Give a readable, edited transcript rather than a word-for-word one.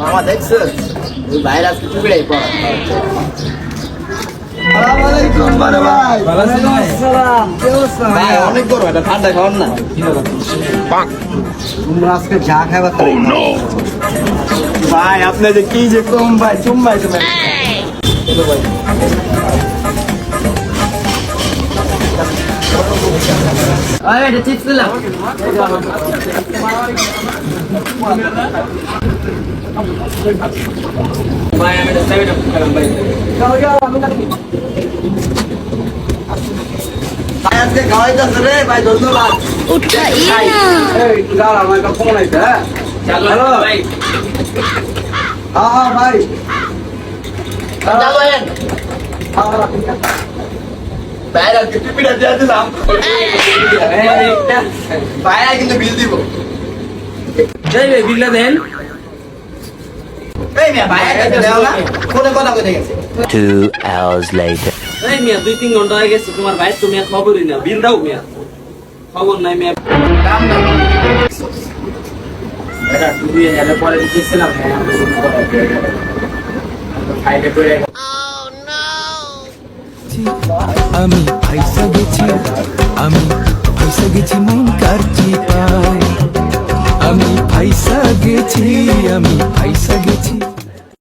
মামা দেখছো বাইরে আজকে টুকরাই পড়া। ভাই অনেক গরম, এটা ঠান্ডা খাওয়ান না। তোমরা আজকে যা খাবার ভাই আপনি যে কি যে কম ভাই চুম্বাই তুমি এটা চিপস দিলাম। ভাই আমি এটা সেভেন আপ খেলাম ভাই। ভাই আজকে খাওয়াইতেছে রে ভাই, ধন্যবাদ। আমার একটা ফোন আছে। হ্যাঁ হ্যালো ভাই, হ্যাঁ ভাই বাইরে টিপিটা দিয়ে দিলাম। বাইরে কিন্তু বিল দিব। বিল্লা দেন। এই মিয়া বাইরে দেও না, ফোনে কথা কইতে গেছে। 2 hours later. এই মিয়া 2-3 ঘন্টা হয়ে গেছে তোমার ভাই, তুমি আর খবরই না, বিল দাও মিয়া। খবর নাই মিয়া। কাম না এটা তুমি এর পরে দিতেছিলাম খাইতে করে। আমি ফাইসা গেছি, আমি ফাইসা গেছি মন কার চিপায়, আমি ফাইসা গেছি, আমি ফাইসা গেছি।